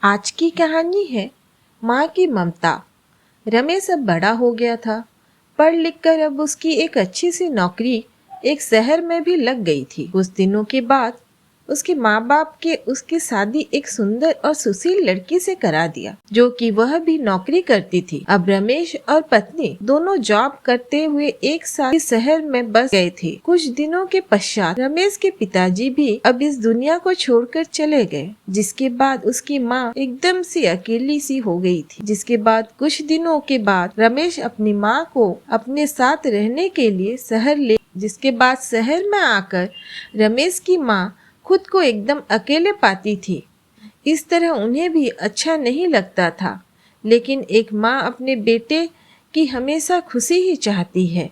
आज की कहानी है माँ की ममता। रमेश अब बड़ा हो गया था। पढ़ लिख कर अब उसकी एक अच्छी सी नौकरी एक शहर में भी लग गई थी। कुछ दिनों के बाद उसके माँ बाप के उसकी शादी एक सुंदर और सुशील लड़की से करा दिया, जो कि वह भी नौकरी करती थी। अब रमेश और पत्नी दोनों जॉब करते हुए एक साथ इस शहर में बस गए थे। कुछ दिनों के पश्चात रमेश के पिताजी भी अब इस दुनिया को छोड़कर चले गए, जिसके बाद उसकी माँ एकदम से अकेली सी हो गई थी। जिसके बाद कुछ दिनों के बाद रमेश अपनी माँ को अपने साथ रहने के लिए जिसके बाद शहर में आकर रमेश की माँ खुद को एकदम अकेले पाती थी। इस तरह उन्हें भी अच्छा नहीं लगता था, लेकिन एक माँ अपने बेटे की हमेशा खुशी ही चाहती है।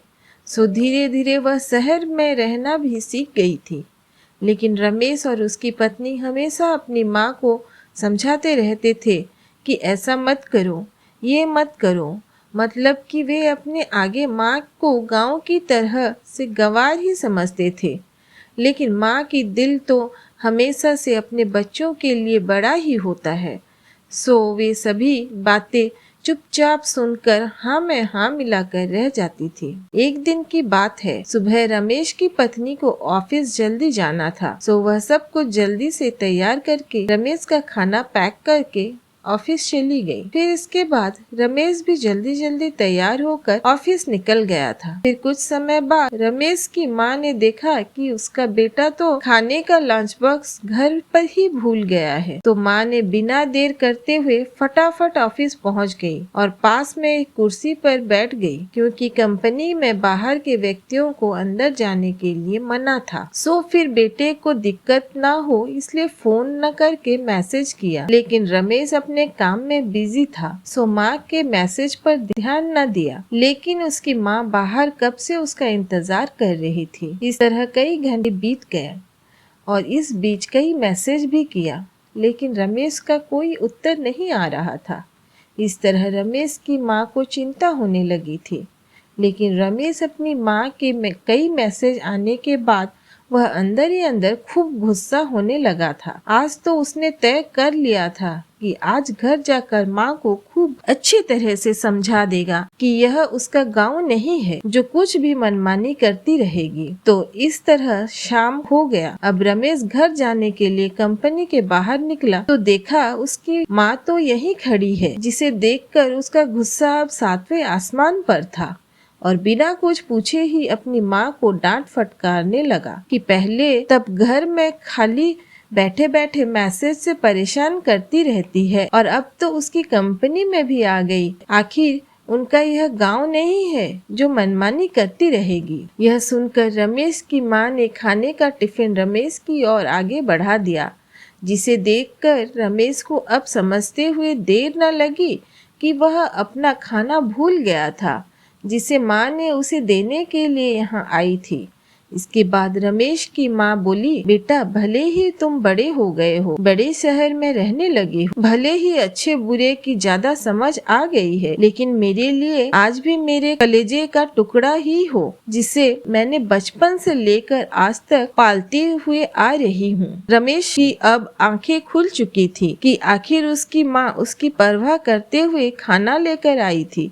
सो धीरे धीरे वह शहर में रहना भी सीख गई थी। लेकिन रमेश और उसकी पत्नी हमेशा अपनी माँ को समझाते रहते थे कि ऐसा मत करो, ये मत करो। मतलब कि वे अपने आगे माँ को गांव की तरह से गंवार ही समझते थे। लेकिन माँ की दिल तो हमेशा से अपने बच्चों के लिए बड़ा ही होता है। सो वे सभी बातें चुपचाप सुनकर हाँ में हाँ मिलाकर रह जाती थी। एक दिन की बात है, सुबह रमेश की पत्नी को ऑफिस जल्दी जाना था। सो वह सब कुछ जल्दी से तैयार करके रमेश का खाना पैक करके ऑफिस चली गई। फिर इसके बाद रमेश भी जल्दी जल्दी तैयार होकर ऑफिस निकल गया था। फिर कुछ समय बाद रमेश की माँ ने देखा कि उसका बेटा तो खाने का लंच बॉक्स घर पर ही भूल गया है। तो माँ ने बिना देर करते हुए फटाफट ऑफिस पहुँच गई और पास में एक कुर्सी पर बैठ गई, क्योंकि कंपनी में बाहर के व्यक्तियों को अंदर जाने के लिए मना था। सो फिर बेटे को दिक्कत ना हो इसलिए फोन न करके मैसेज किया, लेकिन रमेश अपने काम में बिजी था। सो माँ के मैसेज पर ध्यान न दिया, लेकिन उसकी माँ बाहर कब से उसका इंतजार कर रही थी। इस तरह कई घंटे बीत गए और इस बीच कई मैसेज भी किया, लेकिन रमेश का कोई उत्तर नहीं आ रहा था। इस तरह रमेश की माँ को चिंता होने लगी थी। लेकिन रमेश अपनी माँ के कई मैसेज आने के बाद वह अंदर ही अंदर खूब गुस्सा होने लगा था। आज तो उसने तय कर लिया था कि आज घर जाकर माँ को खूब अच्छी तरह से समझा देगा कि यह उसका गांव नहीं है जो कुछ भी मनमानी करती रहेगी। तो इस तरह शाम हो गया। अब रमेश घर जाने के लिए कंपनी के बाहर निकला तो देखा उसकी माँ तो यहीं खड़ी है, जिसे देखकर उसका गुस्सा अब 7वें आसमान पर था और बिना कुछ पूछे ही अपनी माँ को डांट फटकारने लगा कि पहले तब घर में खाली बैठे बैठे मैसेज से परेशान करती रहती है और अब तो उसकी कंपनी में भी आ गई। आखिर उनका यह गांव नहीं है जो मनमानी करती रहेगी। यह सुनकर रमेश की माँ ने खाने का टिफिन रमेश की ओर आगे बढ़ा दिया, जिसे देखकर रमेश को अब समझते हुए देर न लगी कि वह अपना खाना भूल गया था, जिसे माँ ने उसे देने के लिए यहाँ आई थी। इसके बाद रमेश की माँ बोली, बेटा भले ही तुम बड़े हो गए हो, बड़े शहर में रहने लगे हो, भले ही अच्छे बुरे की ज्यादा समझ आ गई है, लेकिन मेरे लिए आज भी मेरे कलेजे का टुकड़ा ही हो, जिसे मैंने बचपन से लेकर आज तक पालते हुए आ रही हूँ। रमेश की अब आंखें खुल चुकी थी कि आखिर उसकी माँ उसकी परवाह करते हुए खाना लेकर आई थी,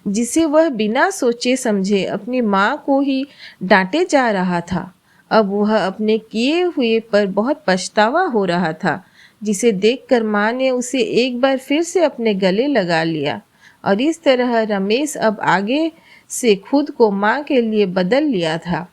जिसे वह बिना सोचे समझे अपनी माँ को ही डांटे जा रहा था। अब वह अपने किए हुए पर बहुत पछतावा हो रहा था, जिसे देखकर माँ ने उसे एक बार फिर से अपने गले लगा लिया और इस तरह रमेश अब आगे से खुद को माँ के लिए बदल लिया था।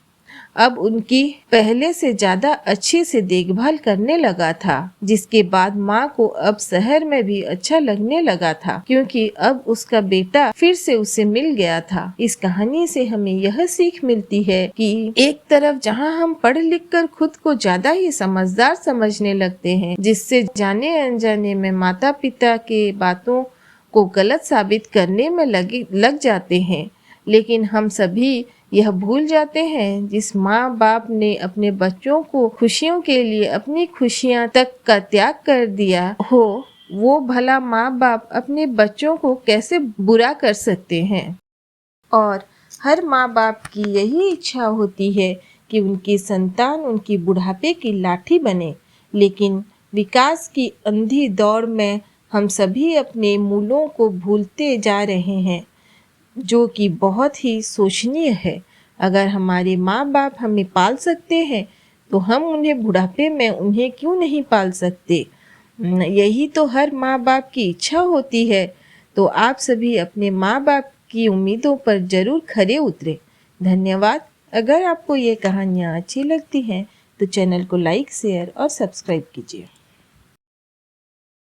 अब उनकी पहले से ज्यादा अच्छे से देखभाल करने लगा था, जिसके बाद माँ को अब शहर में भी अच्छा लगने लगा था, क्योंकि अब उसका बेटा फिर से उसे मिल गया था। इस कहानी से हमें यह सीख मिलती है कि एक तरफ जहाँ हम पढ़ लिख कर खुद को ज्यादा ही समझदार समझने लगते हैं, जिससे जाने अनजाने में माता पिता के बातों को गलत साबित करने में लग जाते हैं, लेकिन हम सभी यह भूल जाते हैं जिस माँ बाप ने अपने बच्चों को खुशियों के लिए अपनी खुशियाँ तक का त्याग कर दिया हो, वो भला माँ बाप अपने बच्चों को कैसे बुरा कर सकते हैं। और हर माँ बाप की यही इच्छा होती है कि उनकी संतान उनकी बुढ़ापे की लाठी बने, लेकिन विकास की अंधी दौड़ में हम सभी अपने मूलों को भूलते जा रहे हैं, जो कि बहुत ही शोचनीय है। अगर हमारे माँ बाप हमें पाल सकते हैं तो हम उन्हें बुढ़ापे में उन्हें क्यों नहीं पाल सकते। यही तो हर माँ बाप की इच्छा होती है। तो आप सभी अपने माँ बाप की उम्मीदों पर जरूर खरे उतरे। धन्यवाद। अगर आपको ये कहानियाँ अच्छी लगती हैं तो चैनल को लाइक, शेयर और सब्सक्राइब कीजिए।